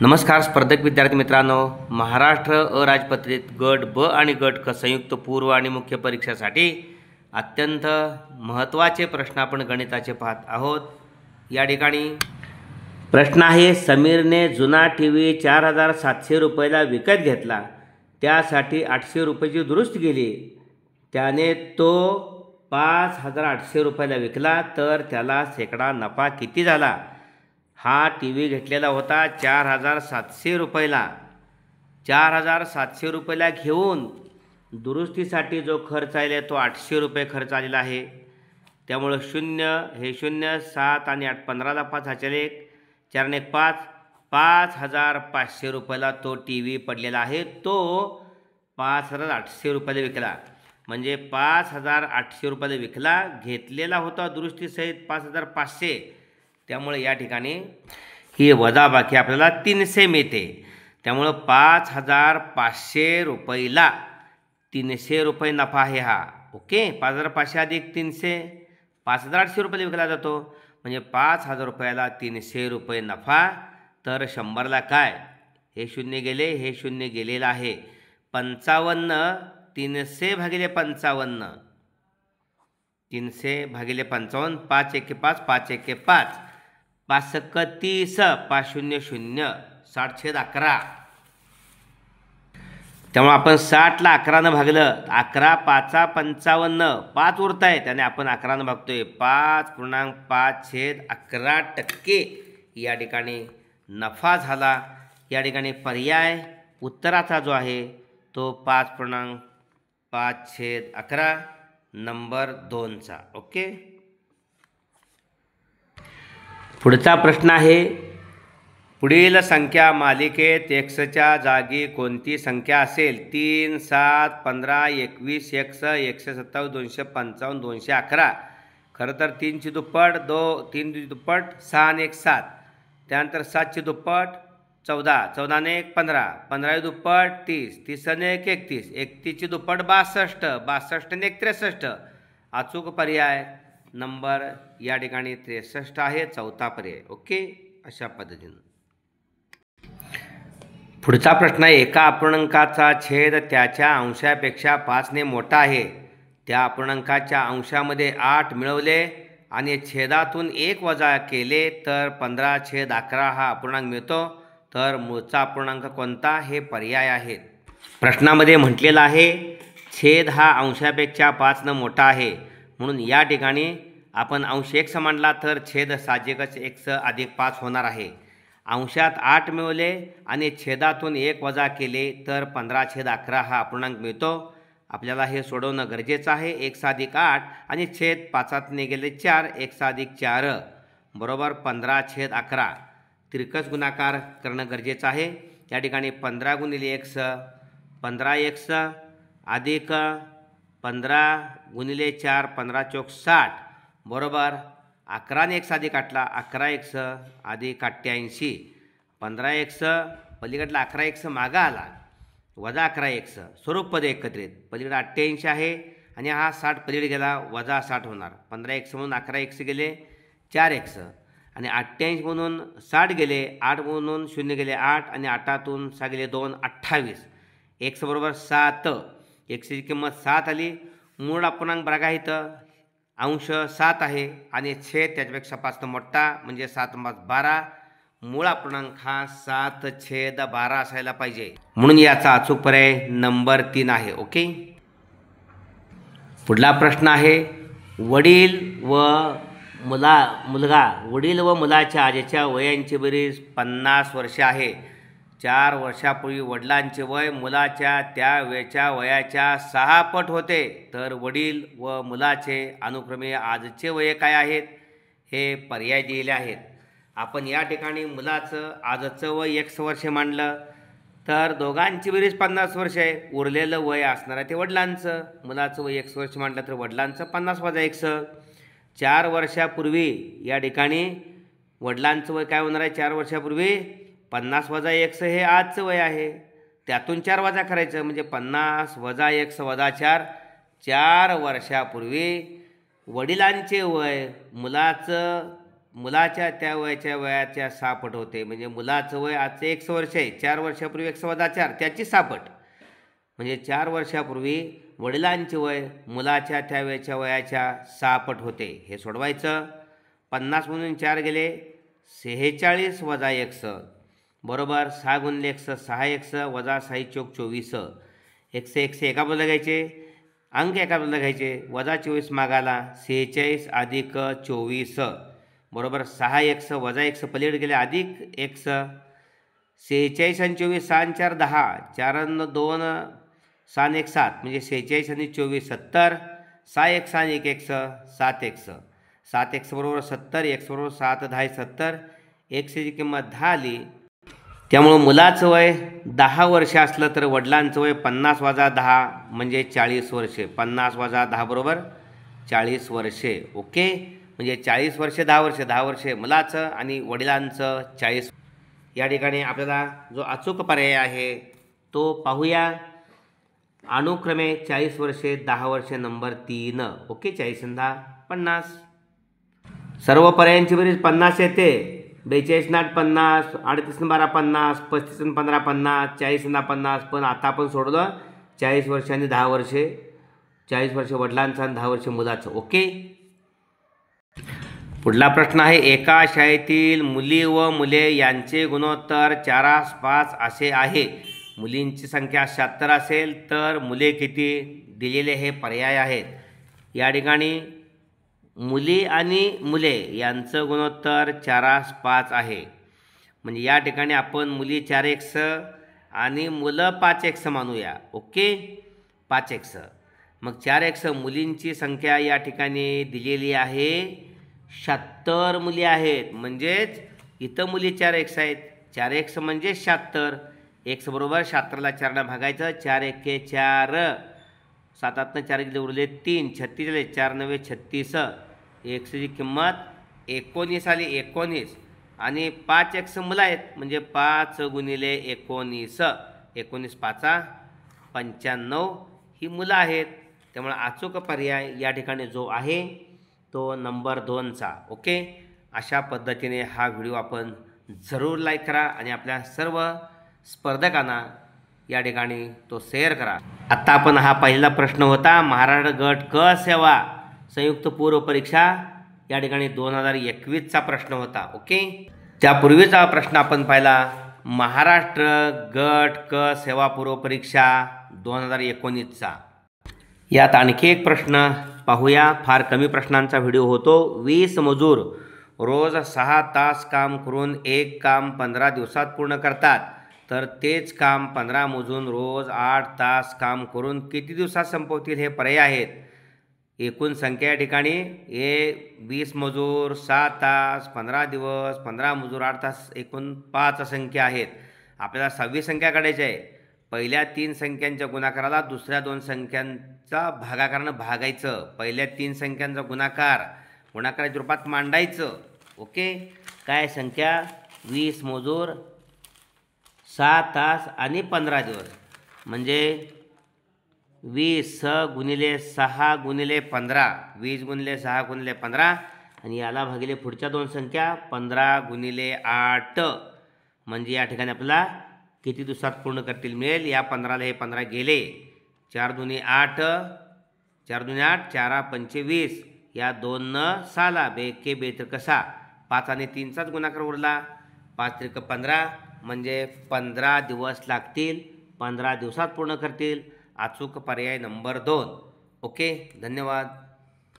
नमस्कार स्पर्धक विद्यार्थी मित्रांनो, महाराष्ट्र अराजपत्रित गट ब आणि गट क संयुक्त पूर्व आणि मुख्य परीक्षेसाठी अत्यंत महत्त्वाचे प्रश्न आपण गणिताचे पाहत आहोत। या ठिकाणी प्रश्न आहे, समीरने जुना टीव्ही 4700 रुपयाला विकत घेतला, त्यासाठी 800 रुपयाची दुरुस्ती केली, त्याने तो 5800 रुपयाला विकला, तर त्याला शेकडा नफा किती झाला? हा टीव्ही घेतलेला होता 4700 रुपयाला। 4700 रुपयाला घेऊन दुरुस्तीसाठी जो खर्च आला तो 800 रुपये खर्च आलेला आहे। त्यामुळे 0 हे 0, 7 आणि 8, 15ला 5 हा 1, 4 आणि 1 5, 5500 रुपयाला तो टीव्ही पडलेला आहे। तो 5800 रुपयाला विकला, म्हणजे 5800 रुपयाला विकला, घेतलेला होता दुरुस्तीसहित 5500। त्यामुळे या ठिकाणी ही वजाबाकी आपल्याला 300 मिळते। त्यामुळे 5500 रुपयाला 300 रुपये नफा आहे हा। ओके, 5500 अधिक 300 5800 रुपयाला विकला जातो, म्हणजे 5000 रुपयाला 300 रुपये नफा। तर 100ला काय, हे 0 गेले, हे 0 गेलेलं आहे। 55 300 भागिले 55, 300 भागिले 55, 5 1 5, 5 1 5, 5 30, 5 0 0, 60/11। त्यामुळे आपण 60ला 11ने भागलं, 11 5 55, 5 उरत आहे, त्याने आपण 11ने भागतोय, 5.5/11% या ठिकाणी नफा झाला। या ठिकाणी पर्याय उत्तराचा जो आहे तो 5.5/11 नंबर 2चा। ओके, पुढचा प्रश्न आहे, पुढील संख्या मालिकेत xच्या जागी कोणती संख्या असेल? 3 7 15 21 x 127 255 211। खरं तर 3 ची दुप्पट 3 ची दुप्पट 6 आणि 1 7, त्यानंतर 7 ची दुप्पट 14, 14 आणि 1 15, 15 ची दुप्पट 30, 30 आणि 1 31, 31 ची दुप्पट 62, 62 आणि 1 63। अचूक पर्याय नंबर या ठिकाणी 63 आहे, चौथा पर्याय। ओके, अशा पद्धतीने पुढचा प्रश्न आहे, एका अपूर्णांकाचा छेद त्याच्या अंशापेक्षा 5ने मोठा आहे, त्या अपूर्णांकाच्या अंशामध्ये 8 मिळवले आणि छेदातून 1 वजा केले तर 15/11 हा अपूर्णांक मिळतो, तर मूळचा अपूर्णांक कोणता? हे पर्याय आहेत। प्रश्नामध्ये म्हटलेलं आहे छेद हा अंशापेक्षा 5ने मोठा आहे, म्हणून या ठिकाणी आपण अंश x मांडला तर छेद साहजिकच x अधिक 5 होणार आहे। अंशात 8 मिळवले आणि छेदातून 1 वजा केले तर 15/11 हा अपूर्णांक मिळतो। आपल्याला हे सोडवणं गरजेचं आहे। x अधिक 8 आणि छेद 5ने गेले 4, x अधिक 4 बरोबर 15/11। तिरकस गुणाकार करणं गरजेचं आहे। या ठिकाणी 15 गुणिले x 15x अधिक 15 गुणिले 4 15 चौक 60 बरोबर 11 ने x अधिक 8ला 11x अधिक 88, 15x पलीकडला 11x मागा आला वजा 11x, स्वरूप पदे एकत्रित, पलीकडे 88 आहे आणि हा 60 पलीकडे गेला वजा 60 होणार, 15x म्हणून 11x गेले 4x आणि 88 म्हणून 60 गेले, 8 म्हणून 0 गेले 8 आणि 8तून 6 गेले 2, 28, x बरोबर 7, xची किंमत 7 आली। मूळ अपूर्णांक बघा इथं अंश 7 आहे आणि छेद त्याच्यापेक्षा 5 मोठा, म्हणजे 7×12, मूळ अपूर्णांक हा 7/12 असायला पाहिजे, म्हणून याचा अचूक पर्याय नंबर 3 आहे। ओके, पुढला प्रश्न आहे, वडील व मुलाच्या आजीच्या वयांची बेरीज 50 वर्षे आहे। 4 वर्षापूर्वी वडिलांचे वय मुलाच्या त्या वेळच्या वयाच्या 6 पट होते, तर वडील व मुलाचे अनुक्रमे आजचे वय काय आहेत? हे पर्याय दिलेले आहेत। आपण या ठिकाणी मुलाचं आजचं वय x वर्षे मांडलं तर दोघांची बेरीज 50 वर्षे आहे, उरलेलं वय असणार आहे ते वडिलांचं। मुलाचं वय x वर्षे मांडलं तर वडिलांचं 50 वजा x। 4 वर्षापूर्वी या ठिकाणी वडिलांचं वय काय होणार आहे? 4 वर्षापूर्वी 50 वजा x हे आजचं वय आहे, त्यातून 4 वजा करायचं, म्हणजे 50 वजा x वजा 4, 4 वर्षापूर्वी वडिलांचे वय मुलाचं मुलाच्या त्या वयाच्या 6 पट होते. म्हणजे मुलाचं वय आजचं 100 वर्ष आहे, 4 वर्षापूर्वी 100 वजा 4 त्याची 6 पट. म्हणजे 4 वर्षापूर्वी वडिलांचे वय मुलाच्या त्या वयाच्या 6 पट होते. हे सोडवायचं. 50 म्हणून 4 गेले 46 वजा 1 बरोबर 6 गुणिले 1 6 1 वजा 6 चोक 24 1 एका बाजूला घ्यायचे, अंक एका बाजूला घ्यायचे, वजा 24 मागाला 46 अधिक 24 बरोबर 6 1 वजा 1 पलीकडे गेले अधिक 1 46 आणि 24 6 4 10 4 2 6 1 7 म्हणजे 46 आणि 24 70 6 1 6 1 1 7 1 7 1 बरोबर 70 1 बरोबर 7 10 70 1ची किंमत 10 आली. त्यामुळं मुलाचं वय 10 वर्ष असलं तर वडिलांचं वय 50 वजा 10 म्हणजे 40 वर्षे. 50 वजा 10 बरोबर 40 वर्षे. ओके, म्हणजे 40 वर्षे 10 वर्षे 10 वर्षे मुलाचं आणि वडिलांचं 40. या ठिकाणी आपल्याला जो अचूक पर्याय आहे तो पाहूया. अनुक्रमे 40 वर्षे 10 वर्षे नंबर 3. ओके, 40 आणि 10 50. सर्व पर्यायांची बेरीज 50 येते. 42 आणि 8 50, 38 आणि 12 50, 35 आणि 15 50, 40 आणि 50. पण आता आपण सोडलं 40 वर्ष आणि 10 वर्षे, 40 वर्ष वडिलांचं आणि 10 वर्ष मुलाचं. ओके, पुढला प्रश्न आहे. एका शाळेतील मुली व मुले यांचे गुणोत्तर 4:5 असे आहे. मुलींची संख्या 76 असेल तर मुले किती? दिलेले हे पर्याय आहेत. या ठिकाणी मुली आणि मुले यांचं गुणोत्तर 4:5 आहे. म्हणजे या ठिकाणी आपण मुली 4x आणि मुलं 5x मानूया. Okay, 5x. मग 4x मुलींची संख्या या ठिकाणी दिलेली आहे 76 मुली आहेत. म्हणजेच इथं मुली 4x आहेत. 4x म्हणजे 76. x बरोबर 76ला 4ने भागायचं. 4 1 4 7 8 4 गेले उरले 3 36 झाले 4 9 36 xची किंमत 19 आली. 19 आणि 5x मुलं आहेत म्हणजे 5 गुणिले 19 19 5 95 ही मुलं आहेत. त्यामुळे अचूक पर्याय या ठिकाणी जो आहे तो नंबर 2चा. ओके, अशा पद्धतीने हा व्हिडिओ आपण जरूर लाईक करा आणि आपल्या सर्व स्पर्धकांना या ठिकाणी तो शेअर करा. आत्ता आपण हा पहिला प्रश्न होता महाराष्ट्र गट क सेवा संयुक्त पूर्व परीक्षा या ठिकाणी 2021चा प्रश्न होता. ओके, त्यापूर्वीचा प्रश्न आपण पाहिला महाराष्ट्र गट क सेवा पूर्व परीक्षा 2019चा. यात आणखी एक प्रश्न पाहूया. फार कमी प्रश्नांचा व्हिडिओ होतो. 20 मजूर रोज 6 तास काम करून एक काम 15 दिवसात पूर्ण करतात, तर तेच काम 15 मोजून रोज 8 तास काम करून किती दिवसात संपवतील? हे पर्याय आहेत. एकूण संख्या या ठिकाणी 20 मजूर 6 तास 15 दिवस 15 मजूर 8 तास एकूण 5 संख्या आहेत. आपल्याला 6वी संख्या काढायची आहे. पहिल्या 3 संख्यांच्या गुणाकाराला दुसऱ्या 2 संख्यांचा भागाकारानं भागायचं. पहिल्या 3 संख्यांचा गुणाकाराच्या रूपात मांडायचं. ओके, काय संख्या 20 मजूर 6 तास आणि 15 दिवस म्हणजे 20 गुणिले 6 गुणिले 15 20 गुणिले 6 गुणिले 15 आणि याला भागिले पुढच्या 2 संख्या 15 गुणिले 8 म्हणजे या ठिकाणी आपल्याला किती दिवसात पूर्ण करतील मिळेल. या 15ला हे 15 गेले 4 दुनी 8 4 दुनी 8 4 5 20 या 2 6ला बेके बेत्र कसा 5 आणि 3चाच गुणाकार उरला 5 त्रिक 15 म्हणजे 15 दिवस लागतील. 15 दिवसात पूर्ण करतील. अचूक पर्याय नंबर 2. ओके, धन्यवाद.